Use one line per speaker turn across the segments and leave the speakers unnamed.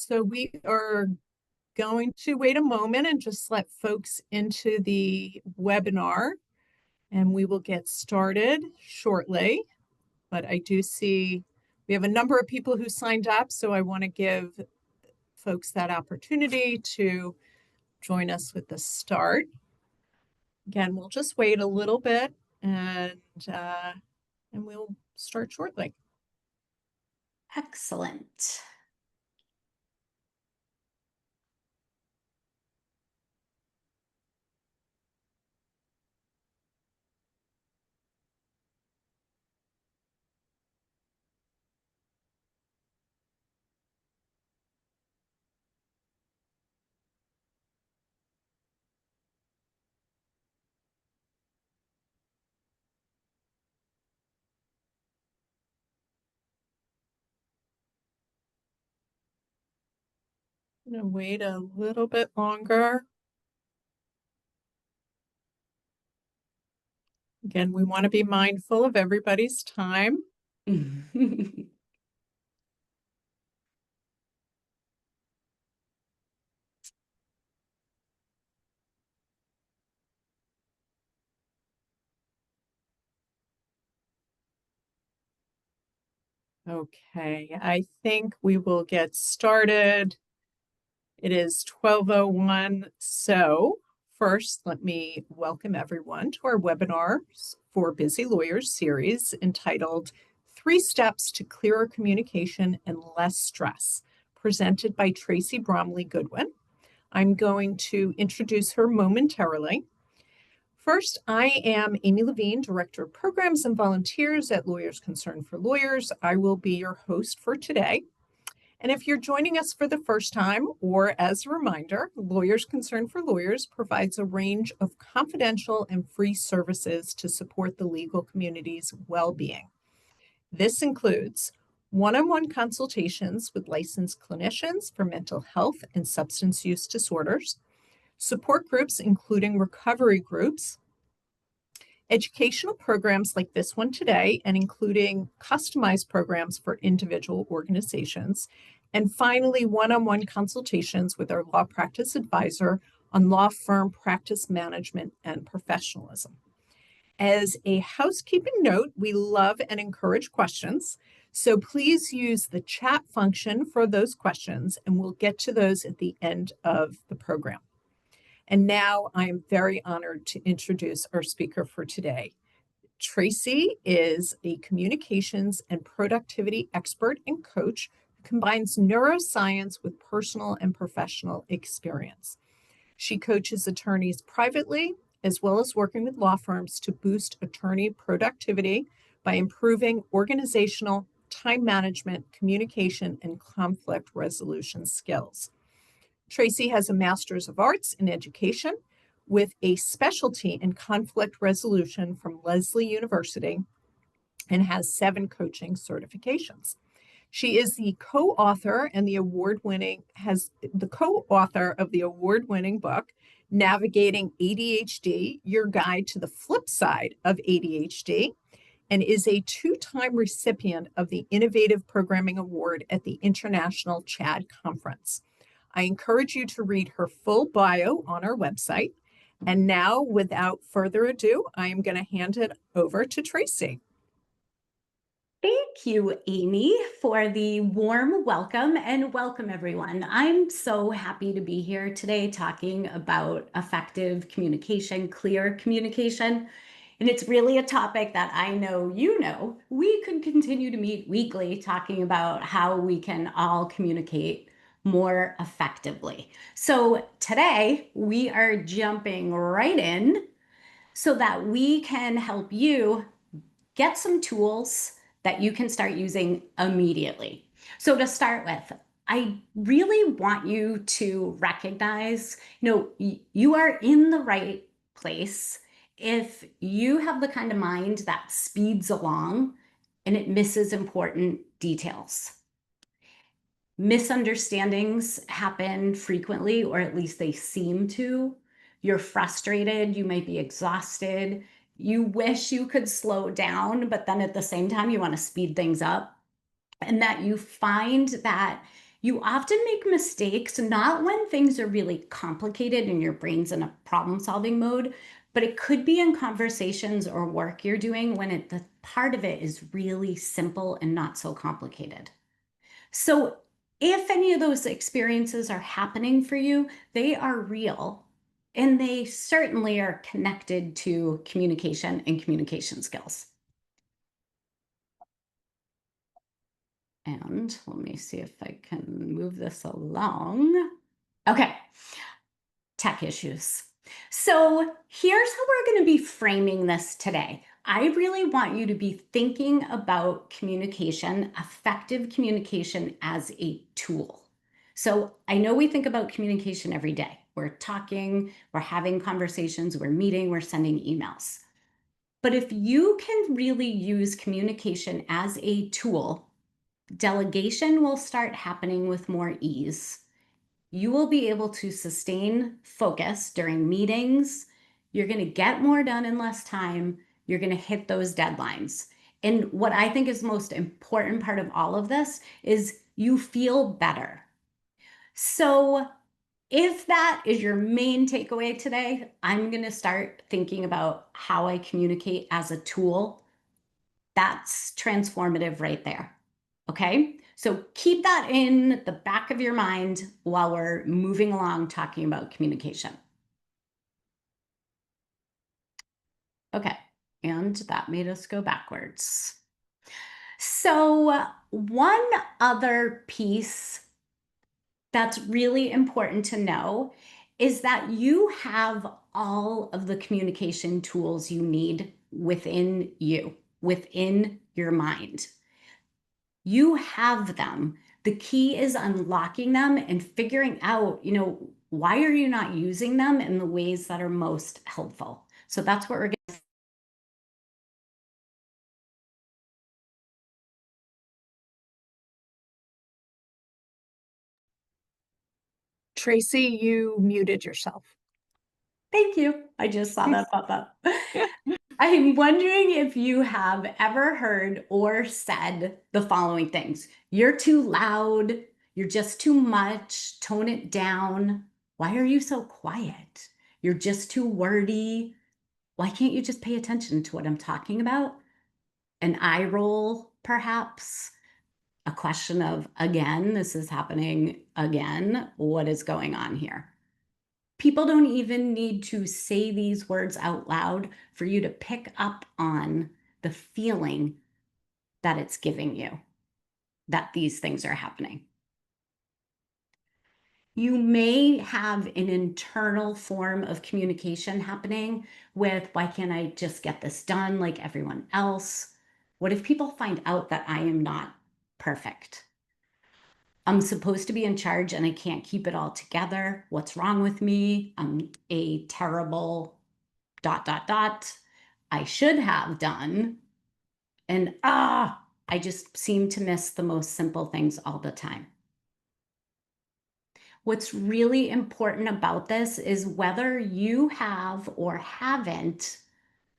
So we are going to wait a moment and just let folks into the webinar, and we will get started shortly. But I do see we have a number of people who signed up, so I want to give folks that opportunity to join us with the start. Again, we'll just wait a little bit and we'll start shortly.
Excellent.
I'm going to wait a little bit longer. Again, we want to be mindful of everybody's time. Okay, I think we will get started. It is 12:01. So first, let me welcome everyone to our webinar for Busy Lawyers series entitled 3 Steps to Clearer Communication and Less Stress, presented by Tracey Bromley Goodwin. I'm going to introduce her momentarily. First, I am Amy Levine, Director of Programs and Volunteers at Lawyers Concerned for Lawyers. I will be your host for today. And if you're joining us for the first time, or as a reminder, Lawyers Concerned for Lawyers provides a range of confidential and free services to support the legal community's well-being. This includes one-on-one consultations with licensed clinicians for mental health and substance use disorders, support groups including recovery groups, educational programs like this one today, and including customized programs for individual organizations, and finally, one-on-one consultations with our law practice advisor on law firm practice management and professionalism. As a housekeeping note, we love and encourage questions, so please use the chat function for those questions, and we'll get to those at the end of the program. And now I am very honored to introduce our speaker for today. Tracey is a communications and productivity expert and coach who combines neuroscience with personal and professional experience. She coaches attorneys privately, as well as working with law firms to boost attorney productivity by improving organizational, time management, communication, and conflict resolution skills. Tracey has a Master's of Arts in Education with a specialty in conflict resolution from Lesley University and has 7 coaching certifications. She is the co-author and the award-winning of the award-winning book, Navigating ADHD, Your Guide to the Flip Side of ADHD, and is a 2-time recipient of the Innovative Programming Award at the International CHAD Conference. I encourage you to read her full bio on our website. And now, without further ado, I am going to hand it over to Tracey.
Thank you, Amy, for the warm welcome, and welcome everyone. I'm so happy to be here today talking about effective communication, clear communication. And it's really a topic that I know we could continue to meet weekly talking about how we can all communicate more effectively. So today we are jumping right in so that we can help you get some tools that you can start using immediately. So to start with, I really want you to recognize, you are in the right place if you have the kind of mind that speeds along and it misses important details. Misunderstandings happen frequently, or at least they seem to. You're frustrated, you might be exhausted, you wish you could slow down, but then at the same time, you want to speed things up. And that you find that You often make mistakes, not when things are really complicated and your brain's in a problem-solving mode, but it could be in conversations or work you're doing when the part of it is really simple and not so complicated. So if any of those experiences are happening for you, they are real, and they certainly are connected to communication and communication skills. And let me see if I can move this along. Okay, tech issues. So here's how we're going to be framing this today. I really want you to be thinking about communication, effective communication, as a tool. So I know we think about communication every day. We're talking, we're having conversations, we're meeting, we're sending emails. But if you can really use communication as a tool, delegation will start happening with more ease. You will be able to sustain focus during meetings. You're going to get more done in less time. You're going to hit those deadlines. And what I think is the most important part of all of this is you feel better. So if that is your main takeaway today, I'm going to start thinking about how I communicate as a tool. That's transformative right there. Okay, so keep that in the back of your mind while we're moving along talking about communication. Okay, and that made us go backwards. So one other piece that's really important to know is that you have all of the communication tools you need within you, within your mind. You have them. The key is unlocking them and figuring out, why are you not using them in the ways that are most helpful? So that's what we're going to.
Tracy, you muted yourself.
Thank you. I just saw that pop up. I'm wondering if you have ever heard or said the following things. You're too loud. You're just too much. Tone it down. Why are you so quiet? You're just too wordy. Why can't you just pay attention to what I'm talking about? An eye roll, perhaps. A question of, again, this is happening again. What is going on here? People don't even need to say these words out loud for you to pick up on the feeling that it's giving you, that these things are happening. You may have an internal form of communication happening with, why can't I just get this done like everyone else? What if people find out that I am not perfect? I'm supposed to be in charge and I can't keep it all together. What's wrong with me? I'm a terrible ... I should have done. And I just seem to miss the most simple things all the time. What's really important about this is whether you have or haven't,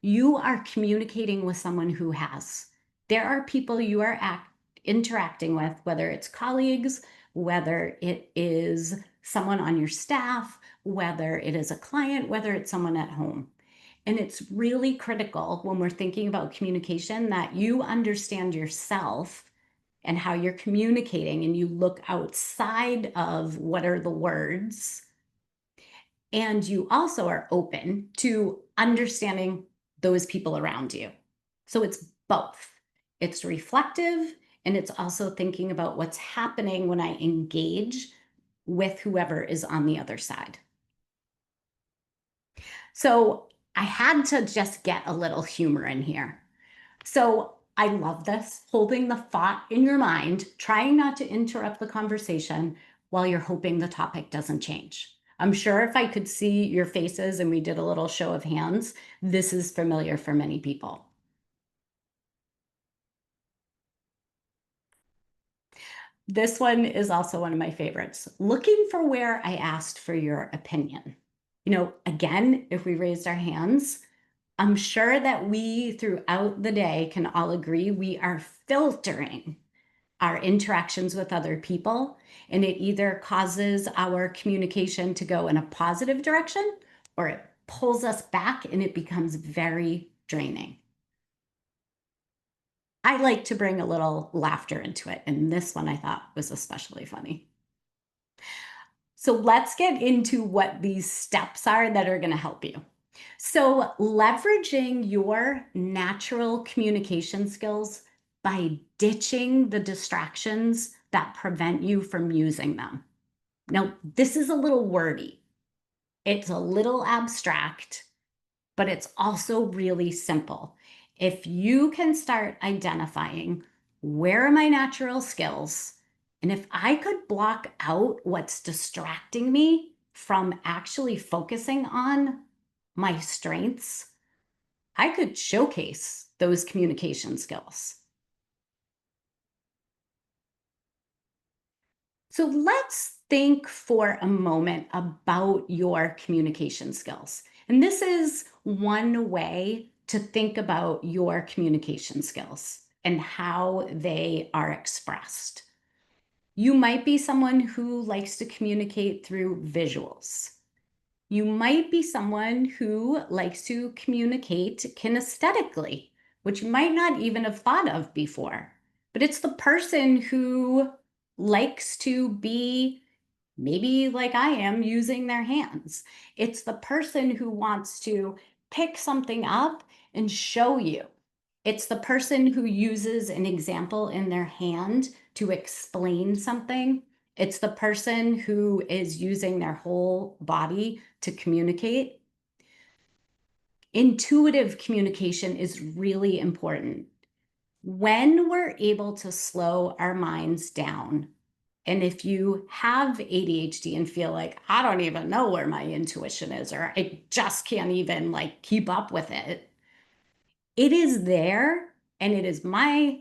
you are communicating with someone who has. There are people you are interacting with, whether it's colleagues, whether it is someone on your staff, whether it is a client, whether it's someone at home. And it's really critical when we're thinking about communication that you understand yourself and how you're communicating, and you look outside of what are the words. And you also are open to understanding those people around you. So it's both. It's reflective, and it's also thinking about what's happening when I engage with whoever is on the other side. So I had to just get a little humor in here. So I love this, holding the thought in your mind, trying not to interrupt the conversation while you're hoping the topic doesn't change. I'm sure if I could see your faces and we did a little show of hands, this is familiar for many people. This one is also one of my favorites. Looking for where I asked for your opinion. Again, if we raised our hands, I'm sure that we throughout the day can all agree we are filtering our interactions with other people, and it either causes our communication to go in a positive direction or it pulls us back and it becomes very draining. I like to bring a little laughter into it, and this one I thought was especially funny. So let's get into what these steps are that are going to help you. So, leveraging your natural communication skills by ditching the distractions that prevent you from using them. Now, this is a little wordy, it's a little abstract, but it's also really simple. If you can start identifying where are my natural skills, and if I could block out what's distracting me from actually focusing on my strengths, I could showcase those communication skills. So let's think for a moment about your communication skills. And this is one way to think about your communication skills and how they are expressed. You might be someone who likes to communicate through visuals. You might be someone who likes to communicate kinesthetically, which you might not even have thought of before. But it's the person who likes to be, maybe like I am, using their hands. It's the person who wants to pick something up and show you. It's the person who uses an example in their hand to explain something. It's the person who is using their whole body to communicate. Intuitive communication is really important. When we're able to slow our minds down, and if you have ADHD and feel like, I don't even know where my intuition is, or I just can't even like keep up with it, it is there, and it is my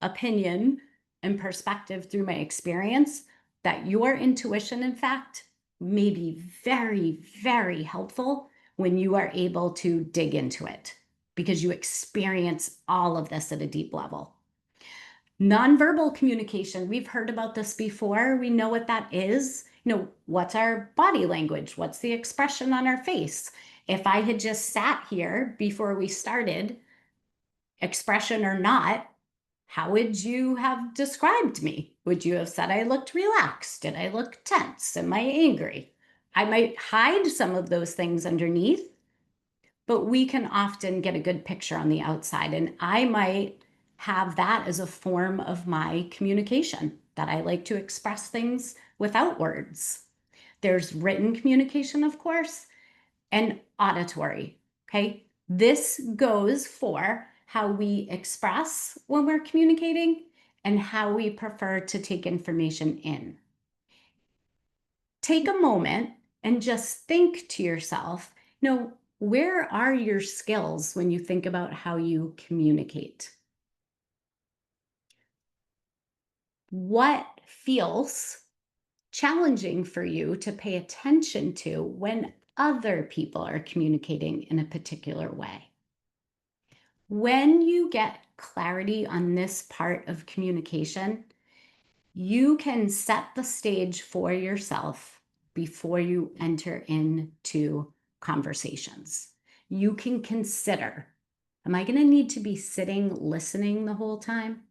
opinion and perspective through my experience that your intuition, in fact, may be very, very helpful when you are able to dig into it because you experience all of this at a deep level. Nonverbal communication, we've heard about this before. We know what that is. What's our body language? What's the expression on our face? If I had just sat here before we started, expression or not, how would you have described me? Would you have said I looked relaxed? Did I look tense? Am I angry? I might hide some of those things underneath, but we can often get a good picture on the outside. And I might have that as a form of my communication, that I like to express things without words. There's written communication, of course, and auditory. Okay. This goes for how we express when we're communicating and how we prefer to take information in. Take a moment and just think to yourself, where are your skills when you think about how you communicate? What feels challenging for you to pay attention to when other people are communicating in a particular way? When you get clarity on this part of communication, you can set the stage for yourself before you enter into conversations. You can consider, am I going to need to be sitting listening the whole time?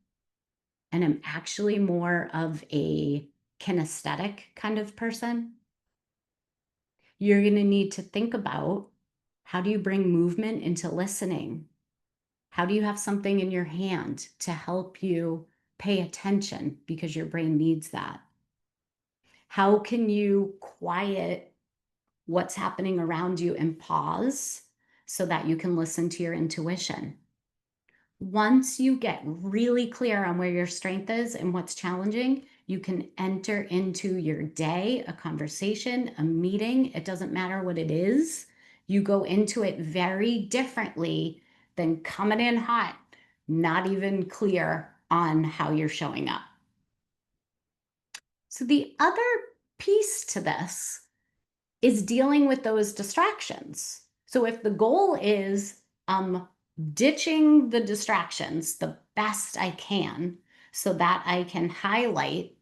And I'm actually more of a kinesthetic kind of person. You're going to need to think about, how do you bring movement into listening? How do you have something in your hand to help you pay attention because your brain needs that? How can you quiet what's happening around you and pause so that you can listen to your intuition? Once you get really clear on where your strength is and what's challenging, you can enter into your day, a conversation, a meeting. It doesn't matter what it is. You go into it very differently than coming in hot, not even clear on how you're showing up. So the other piece to this is dealing with those distractions. So if the goal is ditching the distractions the best I can so that I can highlight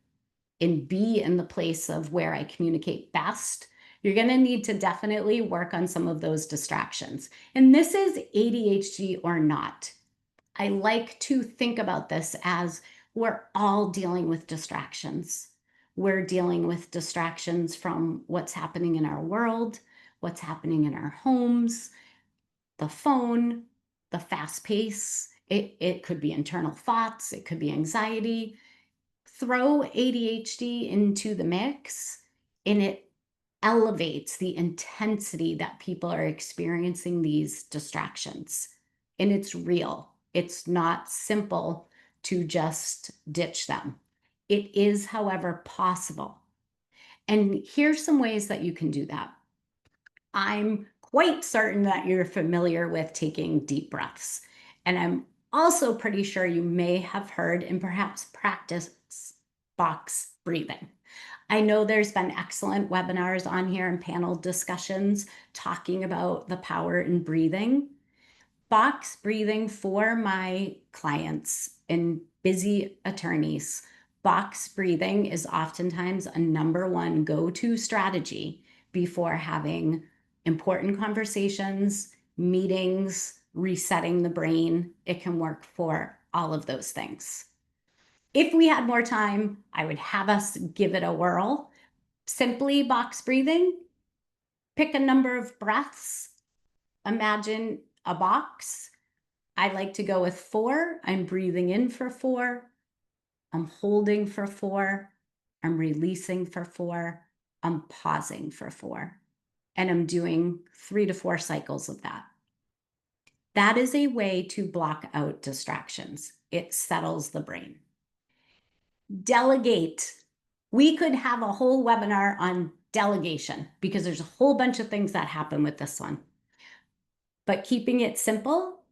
and be in the place of where I communicate best, you're going to need to definitely work on some of those distractions. And this is ADHD or not. I like to think about this as we're all dealing with distractions. We're dealing with distractions from what's happening in our world, what's happening in our homes, the phone, the fast pace. It could be internal thoughts, it could be anxiety. Throw ADHD into the mix, and it elevates the intensity that people are experiencing these distractions. And it's real. It's not simple to just ditch them. It is, however, possible. And here's some ways that you can do that. I'm quite certain that you're familiar with taking deep breaths. And I'm also pretty sure you may have heard and perhaps practiced box breathing. I know there's been excellent webinars on here and panel discussions talking about the power in breathing. Box breathing for my clients and busy attorneys. Box breathing is oftentimes a number one go-to strategy before having important conversations, meetings, resetting the brain. It can work for all of those things. If we had more time, I would have us give it a whirl. Simply box breathing, pick a number of breaths, imagine a box. I like to go with 4. I'm breathing in for 4. I'm holding for 4. I'm releasing for 4. I'm pausing for 4. And I'm doing 3 to 4 cycles of that. That is a way to block out distractions. It settles the brain. Delegate. We could have a whole webinar on delegation because there's a whole bunch of things that happen with this one. But keeping it simple,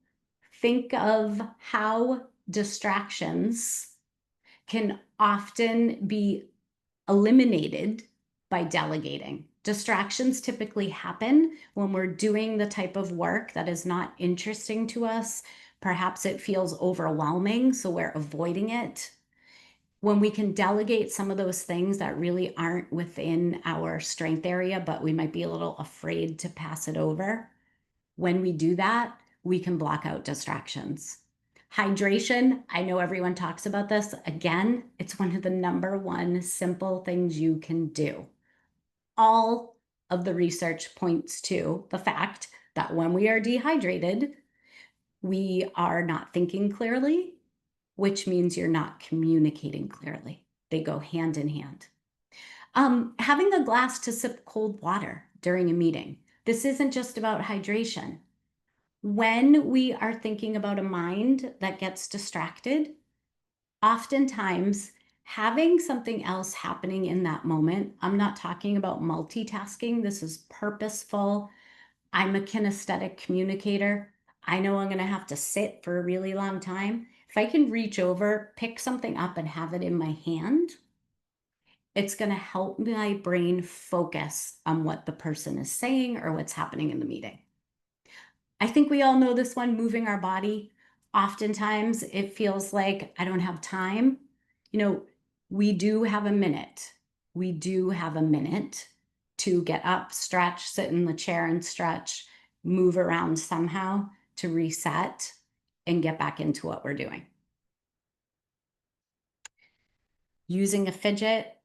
think of how distractions can often be eliminated by delegating. Distractions typically happen when we're doing the type of work that is not interesting to us. Perhaps it feels overwhelming, so we're avoiding it. When we can delegate some of those things that really aren't within our strength area, but we might be a little afraid to pass it over, when we do that, we can block out distractions. Hydration, I know everyone talks about this. Again, it's one of the number one simple things you can do. All of the research points to the fact that when we are dehydrated, we are not thinking clearly, which means you're not communicating clearly. They go hand in hand. Having a glass to sip cold water during a meeting. This isn't just about hydration. When we are thinking about a mind that gets distracted, oftentimes having something else happening in that moment, I'm not talking about multitasking. This is purposeful. I'm a kinesthetic communicator. I know I'm going to have to sit for a really long time. If I can reach over, pick something up and have it in my hand, it's going to help my brain focus on what the person is saying or what's happening in the meeting. I think we all know this one, moving our body. Oftentimes it feels like I don't have time. We do have a minute. We do have a minute to get up, stretch, sit in the chair and stretch, move around somehow to reset and get back into what we're doing. Using a fidget,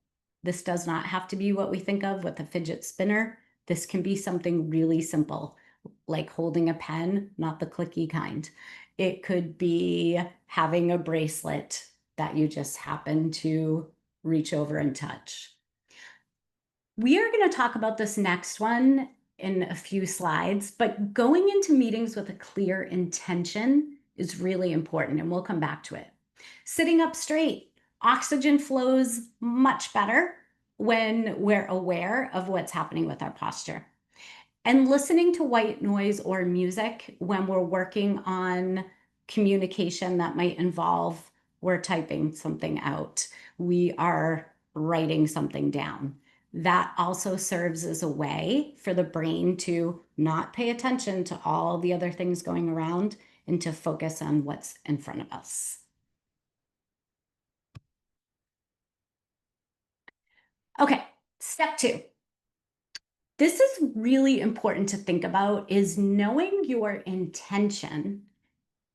this does not have to be what we think of with a fidget spinner. This can be something really simple, like holding a pen, not the clicky kind. It could be having a bracelet that you just happen to reach over and touch. We are going to talk about this next one in a few slides, but going into meetings with a clear intention is really important, and we'll come back to it. Sitting up straight, oxygen flows much better when we're aware of what's happening with our posture. And listening to white noise or music when we're working on communication that might involve we're typing something out, we are writing something down. That also serves as a way for the brain to not pay attention to all the other things going around and to focus on what's in front of us. Okay, step 2. This is really important to think about is knowing your intention.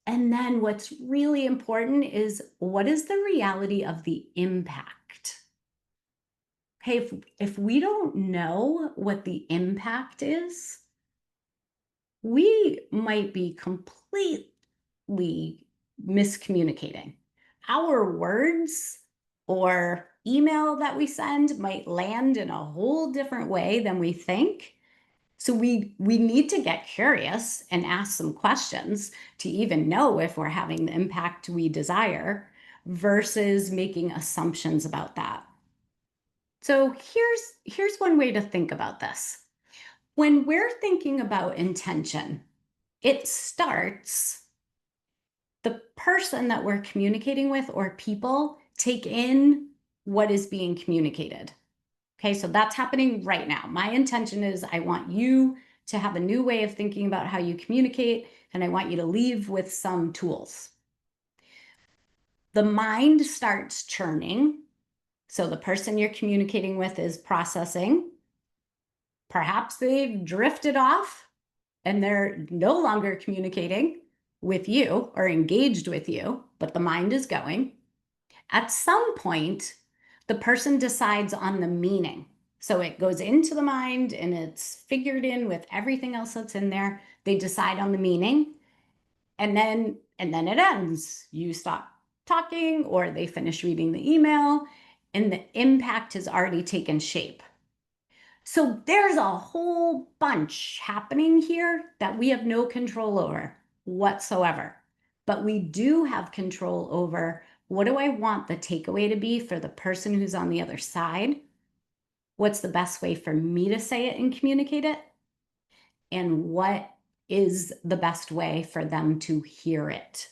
And then what's really important is what is the reality of the impact? Okay, if we don't know what the impact is, we might be completely miscommunicating. Our words or email that we send might land in a whole different way than we think. So we need to get curious and ask some questions to even know if we're having the impact we desire versus making assumptions about that. So here's one way to think about this. When we're thinking about intention, it starts the person that we're communicating with or people take in what is being communicated. Okay, so that's happening right now. My intention is I want you to have a new way of thinking about how you communicate, and I want you to leave with some tools. The mind starts churning. So the person you're communicating with is processing. Perhaps they've drifted off and they're no longer communicating with you or engaged with you, but the mind is going. At some point, the person decides on the meaning. So it goes into the mind and it's figured in with everything else that's in there. They decide on the meaning and then it ends. You stop talking or they finish reading the email and the impact has already taken shape. So there's a whole bunch happening here that we have no control over whatsoever. But we do have control over what do I want the takeaway to be for the person who's on the other side? What's the best way for me to say it and communicate it? And what is the best way for them to hear it?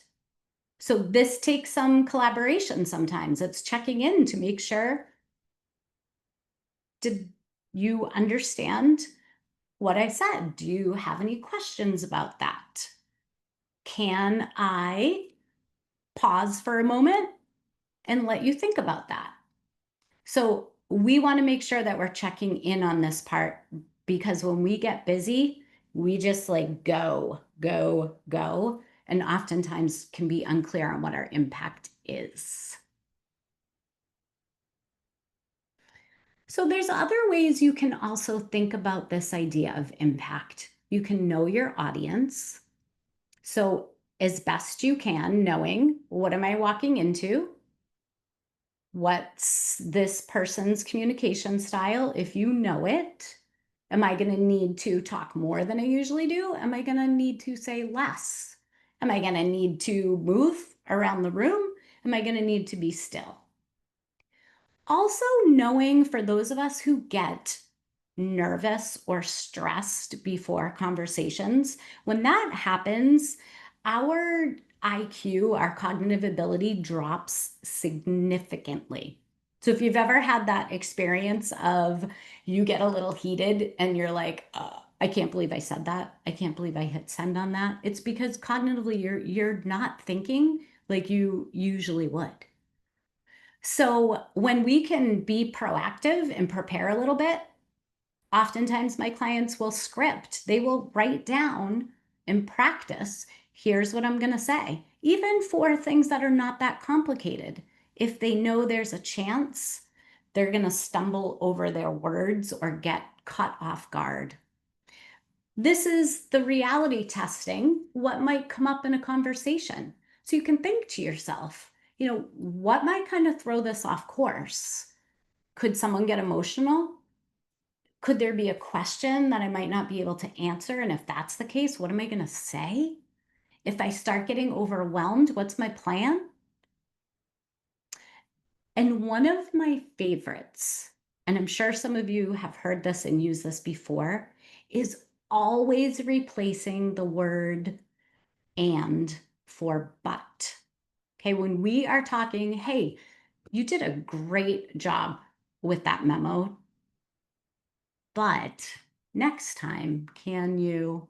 So this takes some collaboration sometimes. It's checking in to make sure, did you understand what I said? Do you have any questions about that? Can I pause for a moment and let you think about that? So we want to make sure that we're checking in on this part because when we get busy, we just like go, go, go, and oftentimes can be unclear on what our impact is. So there's other ways you can also think about this idea of impact. You can know your audience. So as best you can, knowing what am I walking into? What's this person's communication style? If you know it, am I going to need to talk more than I usually do? Am I going to need to say less? Am I going to need to move around the room? Am I going to need to be still? Also, knowing for those of us who get nervous or stressed before conversations, when that happens, our IQ, our cognitive ability drops significantly. So if you've ever had that experience of you get a little heated and you're like, I can't believe I said that. I can't believe I hit send on that. It's because cognitively you're not thinking like you usually would. So when we can be proactive and prepare a little bit, oftentimes my clients will script. They will write down and practice. Here's what I'm going to say, even for things that are not that complicated. If they know there's a chance, they're going to stumble over their words or get caught off guard. This is the reality testing what might come up in a conversation. So you can think to yourself, what might kind of throw this off course? Could someone get emotional? Could there be a question that I might not be able to answer? And if that's the case, what am I going to say? If I start getting overwhelmed, what's my plan? And one of my favorites, and I'm sure some of you have heard this and used this before, is always replacing the word and for but. Okay, when we are talking, hey, you did a great job with that memo, but next time, can you?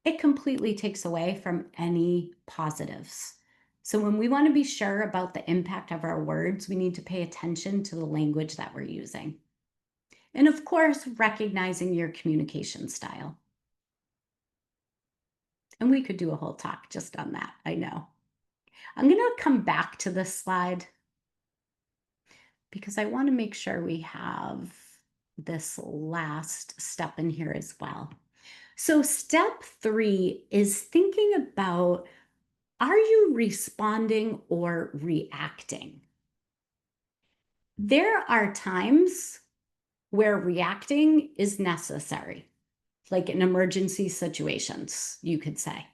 It completely takes away from any positives. So when we want to be sure about the impact of our words, we need to pay attention to the language that we're using. And of course, recognizing your communication style. And we could do a whole talk just on that, I know. I'm going to come back to this slide because I want to make sure we have this last step in here as well. So step 3 is thinking about, are you responding or reacting? There are times where reacting is necessary, like in emergency situations, you could say.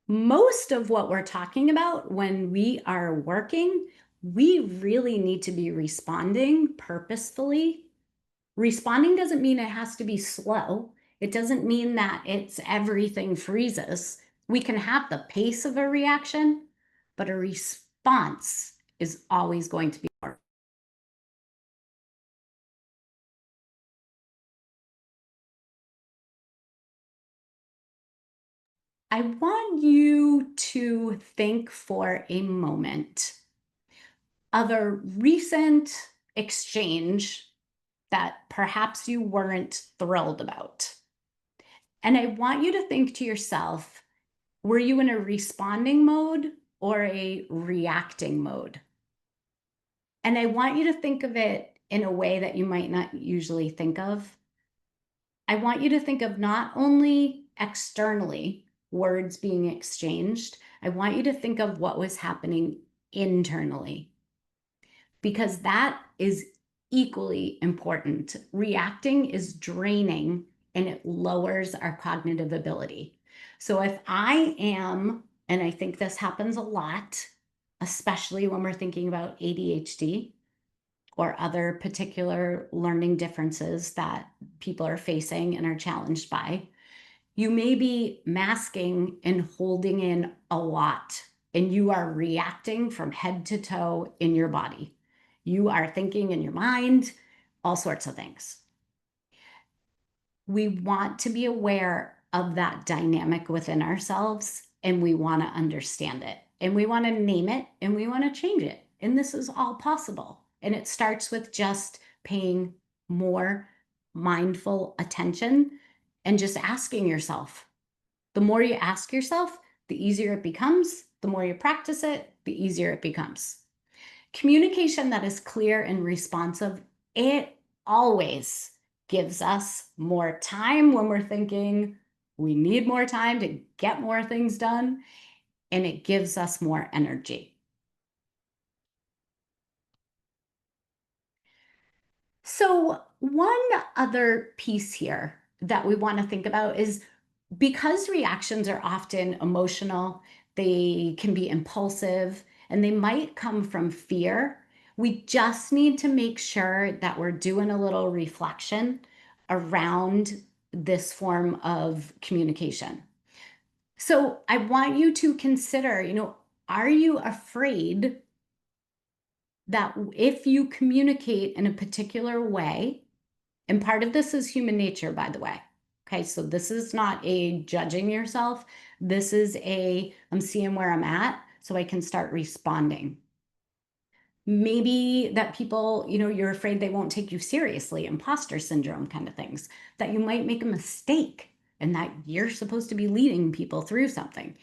Most of what we're talking about when we are working, we really need to be responding purposefully. Responding doesn't mean it has to be slow. It doesn't mean that it's everything freezes. We can have the pace of a reaction, but a response is always going to be more. I want you to think for a moment of a recent exchange that perhaps you weren't thrilled about. And I want you to think to yourself, were you in a responding mode or a reacting mode? And I want you to think of it in a way that you might not usually think of. I want you to think of not only externally words being exchanged, I want you to think of what was happening internally, because that is equally important. Reacting is draining and it lowers our cognitive ability. So if I am, and I think this happens a lot, especially when we're thinking about ADHD or other particular learning differences that people are facing and are challenged by, you may be masking and holding in a lot, and you are reacting from head to toe in your body. You are thinking in your mind, all sorts of things. We want to be aware of that dynamic within ourselves, and we want to understand it, and we want to name it, and we want to change it. And this is all possible. And it starts with just paying more mindful attention and just asking yourself. The more you ask yourself, the easier it becomes. The more you practice it, the easier it becomes. Communication that is clear and responsive, it always gives us more time when we're thinking we need more time to get more things done, and it gives us more energy. So, one other piece here that we want to think about is, because reactions are often emotional, they can be impulsive, and they might come from fear. We just need to make sure that we're doing a little reflection around this form of communication. So I want you to consider, are you afraid that if you communicate in a particular way, and part of this is human nature, by the way. Okay, so this is not a judging yourself. This is I'm seeing where I'm at so I can start responding. Maybe that people, you're afraid they won't take you seriously, imposter syndrome kind of things, that you might make a mistake and that you're supposed to be leading people through something.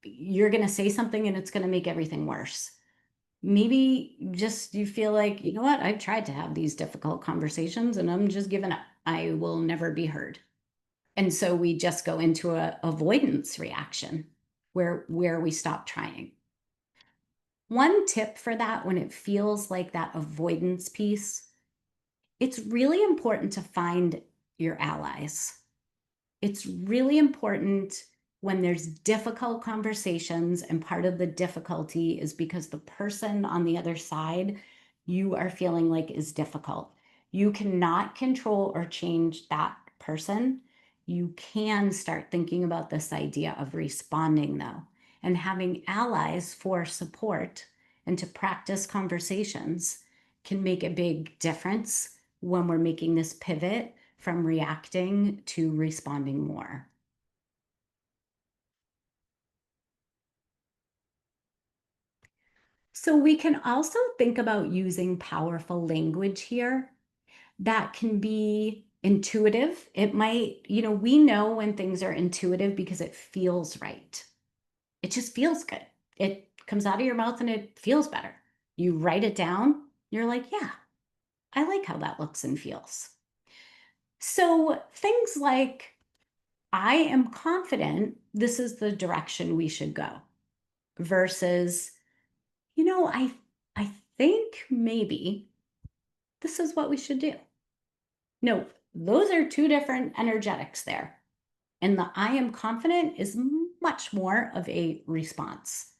You're going to say something and it's going to make everything worse. Maybe just you feel like, you know what, I've tried to have these difficult conversations and I'm just giving up. I will never be heard. And so we just go into a avoidance reaction where we stop trying. One tip for that, when it feels like that avoidance piece, it's really important to find your allies. It's really important when there's difficult conversations, and part of the difficulty is because the person on the other side you are feeling like is difficult. You cannot control or change that person. You can start thinking about this idea of responding, though, and having allies for support and to practice conversations can make a big difference when we're making this pivot from reacting to responding more. So we can also think about using powerful language here. that can be intuitive. It might, we know when things are intuitive because it feels right. It just feels good. It comes out of your mouth and it feels better. You write it down, you're like, yeah, I like how that looks and feels. So things like, I am confident this is the direction we should go versus, I think maybe this is what we should do. No, those are two different energetics there. And the I am confident is much more of a response.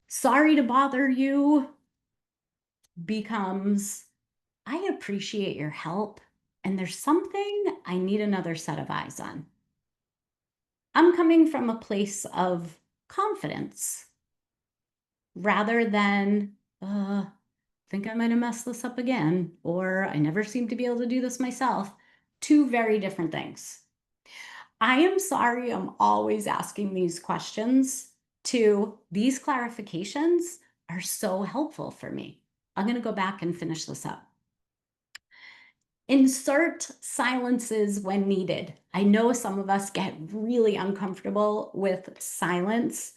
Sorry to bother you becomes, I appreciate your help, and there's something I need another set of eyes on. I'm coming from a place of confidence rather than, think I might have messed this up again, or I never seem to be able to do this myself. Two very different things. I am sorry I'm always asking these questions. These clarifications are so helpful for me. I'm going to go back and finish this up. Insert silences when needed. I know some of us get really uncomfortable with silence.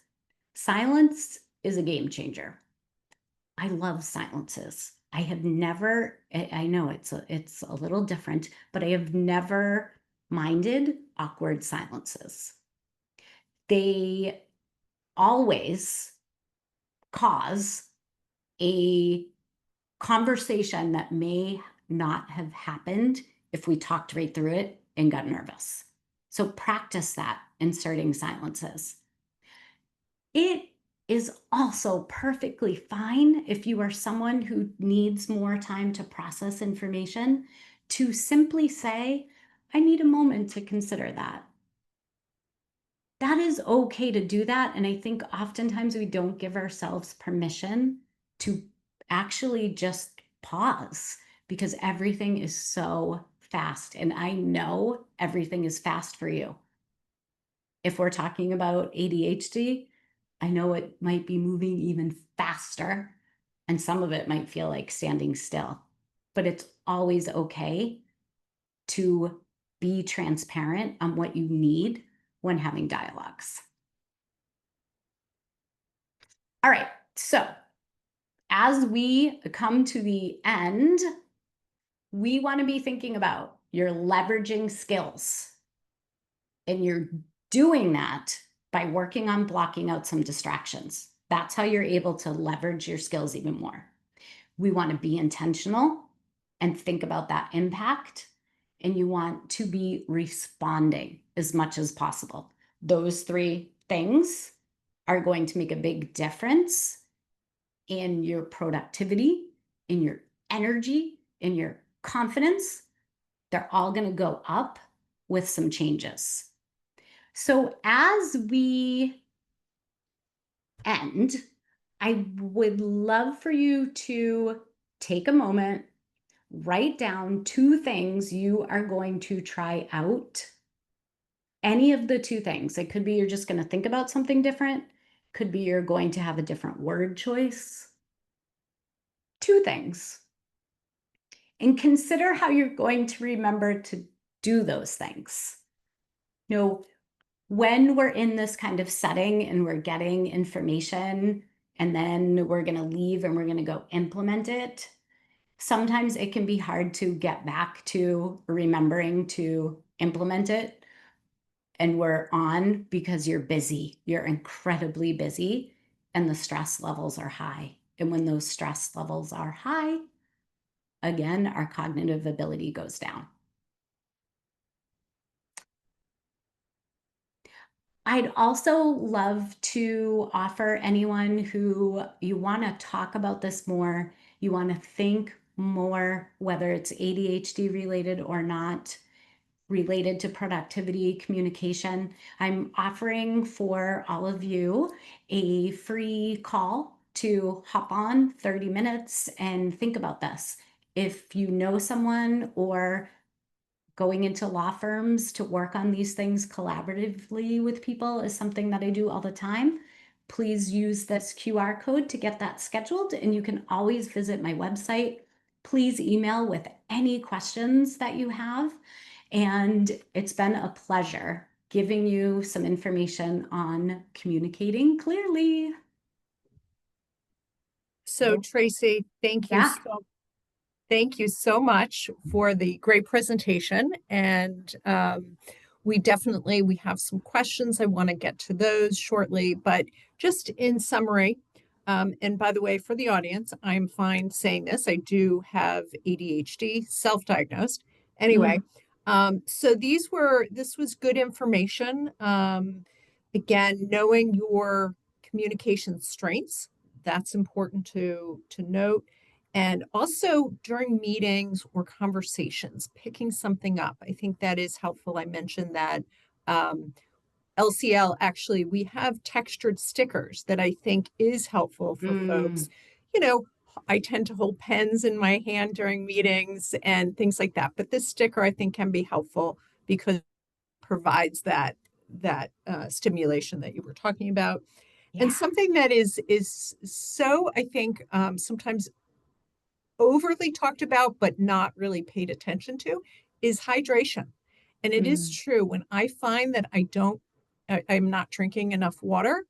Silence is a game changer. I love silences. I have never, I know it's a little different, but I have never minded awkward silences. They always cause a conversation that may not have happened if we talked right through it and got nervous. So practice that, inserting silences. It is also perfectly fine if you are someone who needs more time to process information to simply say, I need a moment to consider that. That is okay to do that. And I think oftentimes we don't give ourselves permission to actually just pause because everything is so fast. And I know everything is fast for you. If we're talking about ADHD, I know it might be moving even faster, and some of it might feel like standing still, but it's always okay to be transparent on what you need when having dialogues. All right, so as we come to the end, we want to be thinking about your leveraging skills. And you're doing that by working on blocking out some distractions. That's how you're able to leverage your skills even more. We want to be intentional and think about that impact. And you want to be responding as much as possible. Those three things are going to make a big difference in your productivity, in your energy, in your confidence. They're all going to go up with some changes. So as we end, I would love for you to take a moment, write down two things you are going to try out. Any of the two things. It could be you're just going to think about something different. Could be you're going to have a different word choice. Two things. And consider how you're going to remember to do those things. When we're in this kind of setting and we're getting information and then we're going to leave and we're going to go implement it, sometimes it can be hard to get back to remembering to implement it. And we're on because you're busy. You're incredibly busy and the stress levels are high. And when those stress levels are high, again, our cognitive ability goes down. I'd also love to offer anyone who you want to talk about this more, you want to think more, whether it's ADHD related or not, related to productivity, communication. I'm offering for all of you a free call to hop on 30 minutes and think about this. If you know someone or going into law firms to work on these things collaboratively with people is something that I do all the time. Please use this QR code to get that scheduled, and you can always visit my website, Please email with any questions that you have. And it's been a pleasure giving you some information on communicating clearly.
So Tracey,
Yeah.
thank you so much for the great presentation. And we have some questions. I want to get to those shortly, but just in summary, and by the way, for the audience, I'm fine saying this. I do have ADHD, self-diagnosed. Anyway, so this was good information. Again, knowing your communication strengths, that's important to note. And also during meetings or conversations, picking something up. I think that is helpful. I mentioned that LCL, actually, we have textured stickers that I think is helpful for folks. You know, I tend to hold pens in my hand during meetings and things like that. But this sticker, I think, can be helpful because it provides that stimulation that you were talking about. And
Yeah.
something that is so, I think, sometimes overly talked about but not really paid attention to is hydration. And it is true, when I find that I'm not drinking enough water,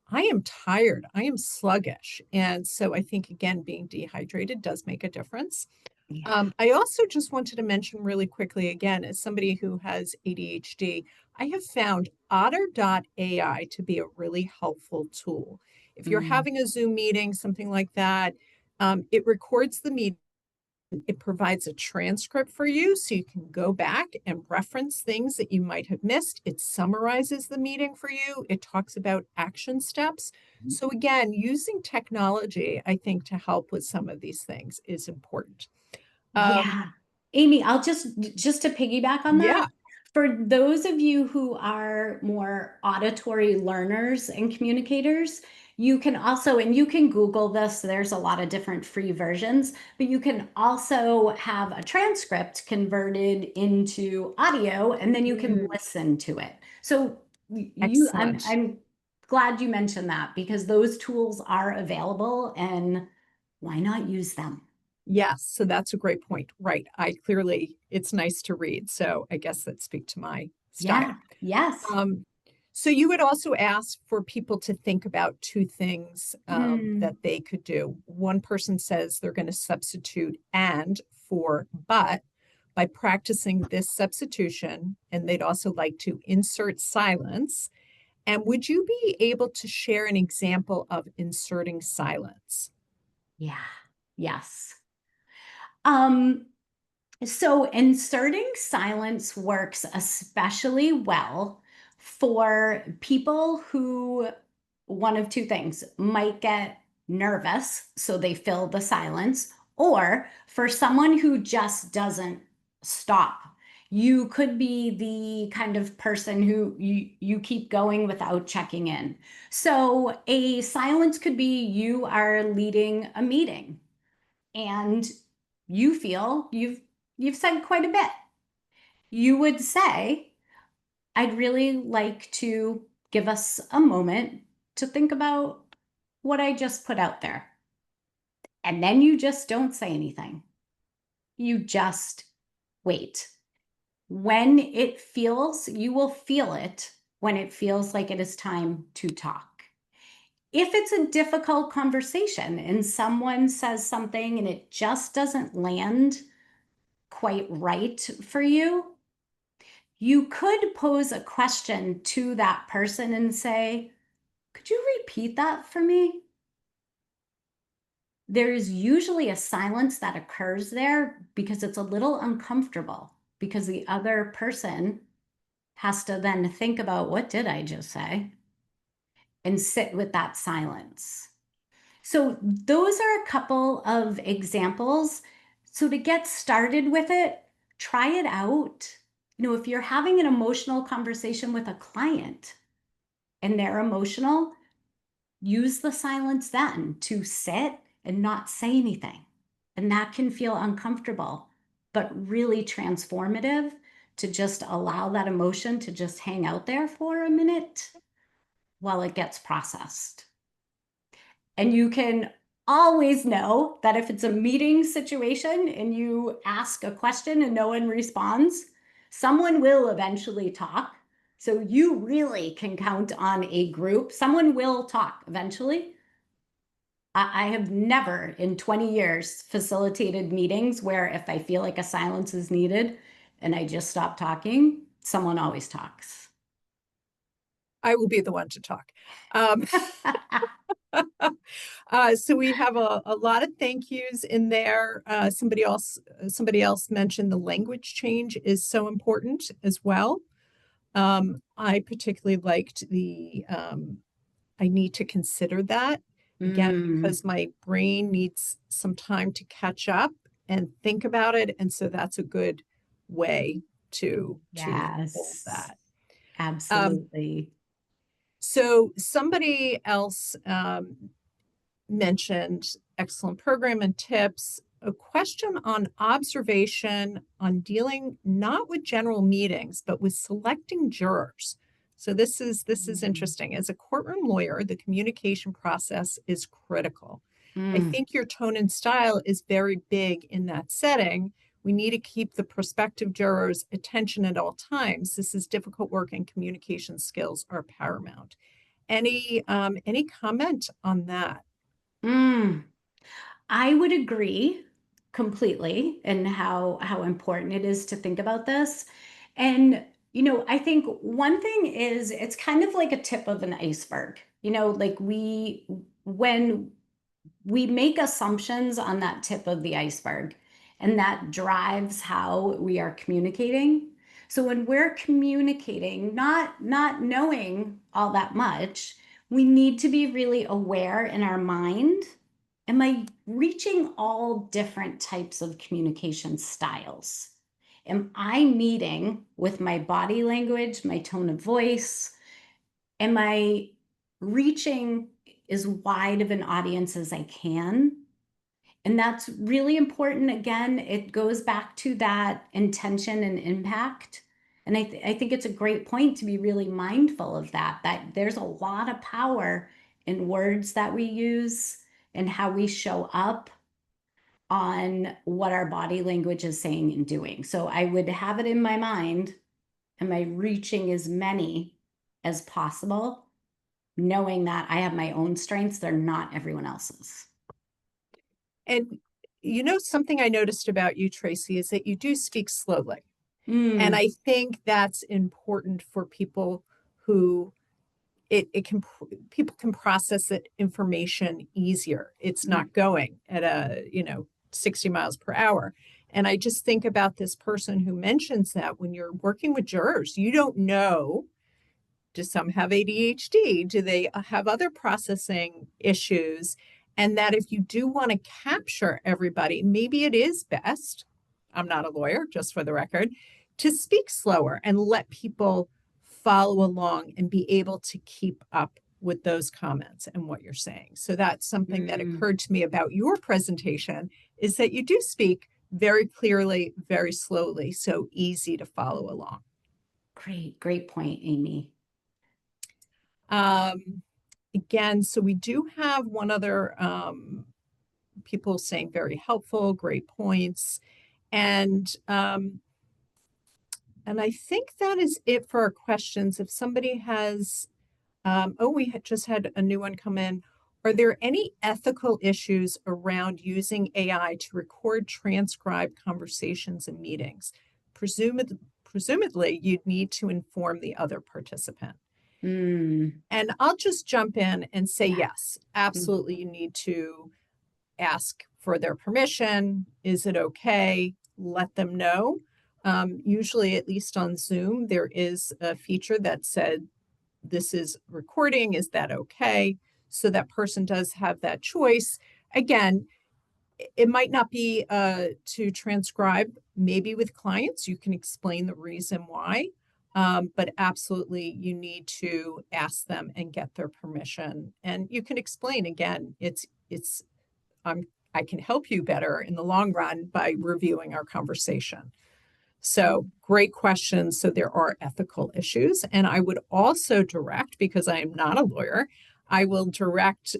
I am tired, I am sluggish. And so I think, again, being dehydrated does make a difference.
Yeah.
I also just wanted to mention really quickly, again, as somebody who has ADHD, I have found otter.ai to be a really helpful tool. If you're having a Zoom meeting, something like that, it records the meeting. It provides a transcript for you so you can go back and reference things that you might have missed. It summarizes the meeting for you. It talks about action steps. So again, using technology, I think, to help with some of these things is important.
Yeah. Amy, I'll just to piggyback on that,
Yeah.
for those of you who are more auditory learners and communicators, you can also, and you can Google this, there's a lot of different free versions, but you can also have a transcript converted into audio and then you can listen to it. So
Excellent.
I'm glad you mentioned that because those tools are available and why not use them?
Yes, so that's a great point. Right. It's nice to read. So I guess that speak to my
Yeah.
style.
Yes.
So you would also ask for people to think about two things that they could do. One person says they're going to substitute and for but by practicing this substitution, and they'd also like to insert silence. And would you be able to share an example of inserting silence?
Yeah. Yes. Um, so inserting silence works especially well for people who, one of two things, might get nervous, so they fill the silence, or for someone who just doesn't stop. You could be the kind of person who you keep going without checking in. So a silence could be you are leading a meeting and you feel you've said quite a bit. You would say, I'd really like to give us a moment to think about what I just put out there. And then you just don't say anything. You just wait. When it feels, you will feel it when it feels like it is time to talk. If it's a difficult conversation and someone says something and it just doesn't land quite right for you, you could pose a question to that person and say, could you repeat that for me? There's usually a silence that occurs there because it's a little uncomfortable because the other person has to then think about what did I just say and sit with that silence. So those are a couple of examples. So to get started with it, try it out. If you're having an emotional conversation with a client and they're emotional, use the silence then to sit and not say anything. And that can feel uncomfortable, but really transformative to just allow that emotion to just hang out there for a minute while it gets processed. And you can always know that if it's a meeting situation and you ask a question and no one responds, someone will eventually talk. So you really can count on a group. Someone will talk eventually. I have never in 20 years facilitated meetings where if I feel like a silence is needed and I just stop talking, someone always talks.
I will be the one to talk. So we have a lot of thank yous in there. Somebody else mentioned the language change is so important as well. I particularly liked the I need to consider that again because my brain needs some time to catch up and think about it, and so that's a good way to hold
Yes,
that.
absolutely.
So somebody else mentioned excellent program and tips. A question on observation on dealing not with general meetings, but with selecting jurors. So this is interesting. As a courtroom lawyer, the communication process is critical. I think your tone and style is very big in that setting. We need to keep the prospective jurors' attention at all times. This is difficult work and communication skills are paramount. Any comment on that?
I would agree completely in how important it is to think about this. And I think one thing is it's kind of like a tip of an iceberg. Like when we make assumptions on that tip of the iceberg, and that drives how we are communicating. So when we're communicating, not knowing all that much, we need to be really aware in our mind. Am I reaching all different types of communication styles? Am I meeting with my body language, my tone of voice? Am I reaching as wide of an audience as I can? And that's really important. Again, it goes back to that intention and impact. And I think it's a great point to be really mindful of that there's a lot of power in words that we use and how we show up on what our body language is saying and doing. So I would have it in my mind, am I reaching as many as possible, knowing that I have my own strengths, they're not everyone else's.
And something I noticed about you, Tracey, is that you do speak slowly. And I think that's important for people who people can process that information easier. It's not going at 60 miles per hour. And I just think about this person who mentions that when you're working with jurors, you don't know, do some have ADHD? Do they have other processing issues? And that if you do want to capture everybody, maybe it is best, I'm not a lawyer, just for the record, to speak slower and let people follow along and be able to keep up with those comments and what you're saying. So that's something that occurred to me about your presentation, is that you do speak very clearly, very slowly, so easy to follow along.
Great point, Amy.
Again, so we do have one other people saying very helpful, great points. And I think that is it for our questions. If somebody has, we just had a new one come in. Are there any ethical issues around using AI to record, transcribe conversations and meetings? Presumably, you'd need to inform the other participant. And I'll just jump in and say, yes, absolutely. You need to ask for their permission. Is it okay? Let them know. Usually, at least on Zoom, there is a feature that said, this is recording. Is that okay? So that person does have that choice. Again, it might not be to transcribe. Maybe with clients, you can explain the reason why. But absolutely, you need to ask them and get their permission. And you can explain again, I can help you better in the long run by reviewing our conversation. So great questions. So there are ethical issues. And I would also direct, because I am not a lawyer, I will direct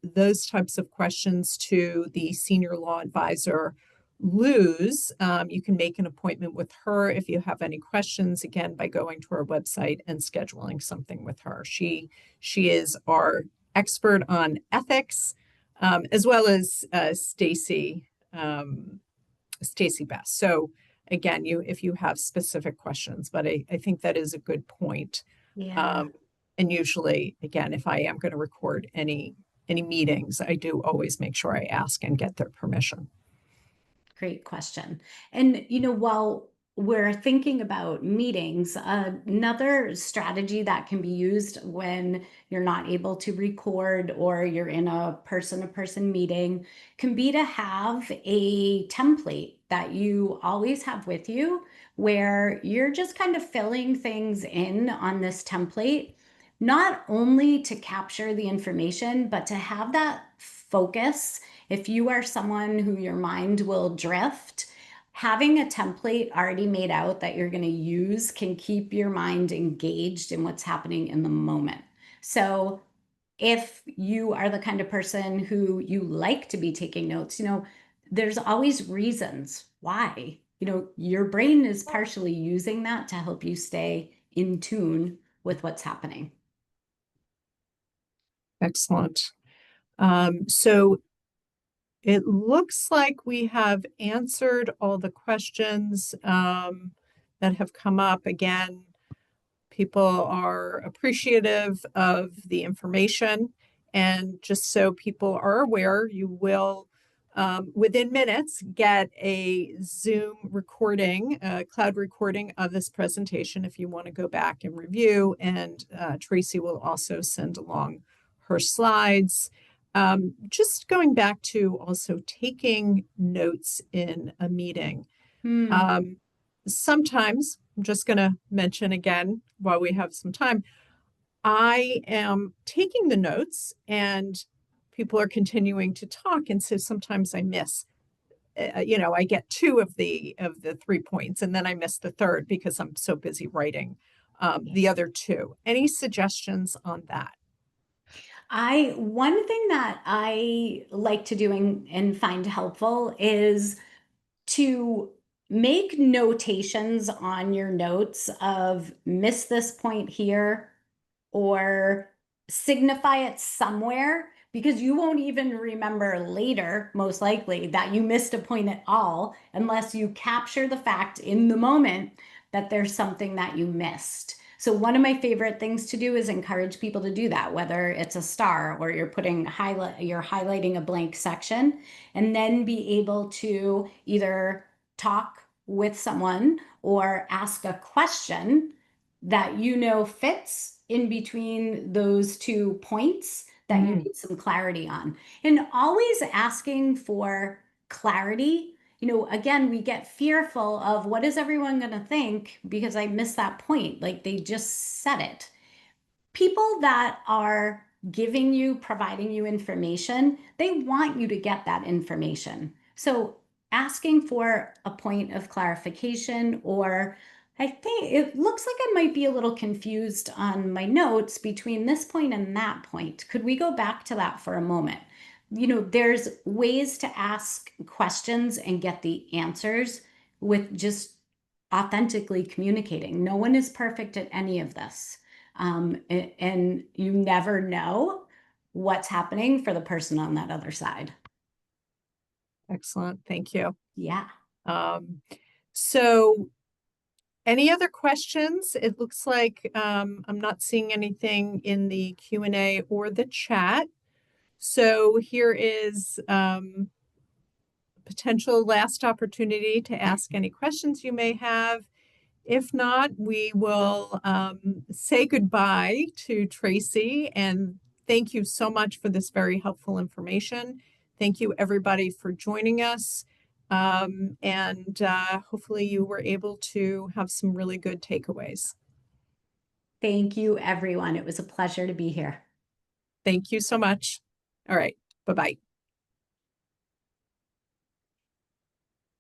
those types of questions to the senior law advisor, Luz. You can make an appointment with her if you have any questions, again, by going to our website and scheduling something with her. She is our expert on ethics, as well as Stacy Best. So again, if you have specific questions, but I think that is a good point.
Yeah.
And usually, again, if I am going to record any meetings, I do always make sure I ask and get their permission.
Great question. And, while we're thinking about meetings, another strategy that can be used when you're not able to record or you're in a person-to-person meeting can be to have a template that you always have with you where you're just kind of filling things in on this template, not only to capture the information, but to have that focus. If you are someone who your mind will drift, having a template already made out that you're going to use can keep your mind engaged in what's happening in the moment. So if you are the kind of person who you like to be taking notes, there's always reasons why. Your brain is partially using that to help you stay in tune with what's happening.
Excellent. So it looks like we have answered all the questions that have come up. Again, people are appreciative of the information. And just so people are aware, you will, within minutes, get a Zoom recording, a cloud recording of this presentation if you want to go back and review. And Tracey will also send along her slides. Just going back to also taking notes in a meeting. Sometimes, I'm just going to mention again while we have some time, I am taking the notes and people are continuing to talk. And so sometimes I miss, I get two of the 3 points and then I miss the third because I'm so busy writing the other two. Any suggestions on that?
One thing that I like to do and find helpful is to make notations on your notes of miss this point here or signify it somewhere, because you won't even remember later, most likely, that you missed a point at all unless you capture the fact in the moment that there's something that you missed. So one of my favorite things to do is encourage people to do that, whether it's a star or you're highlighting a blank section, and then be able to either talk with someone or ask a question that fits in between those 2 points that you need some clarity on. And always asking for clarity. Again, we get fearful of what is everyone going to think because I missed that point. Like they just said it. People that are providing you information, they want you to get that information. So asking for a point of clarification, or I think it looks like I might be a little confused on my notes between this point and that point. Could we go back to that for a moment? There's ways to ask questions and get the answers with just authentically communicating. No one is perfect at any of this. And you never know what's happening for the person on that other side.
Excellent. Thank you.
Yeah.
So any other questions? It looks like I'm not seeing anything in the Q&A or the chat. So here is potential last opportunity to ask any questions you may have. If not, we will say goodbye to Tracey and thank you so much for this very helpful information. Thank you everybody for joining us. And hopefully you were able to have some really good takeaways.
Thank you, everyone. It was a pleasure to be here.
Thank you so much. All right. Bye-bye.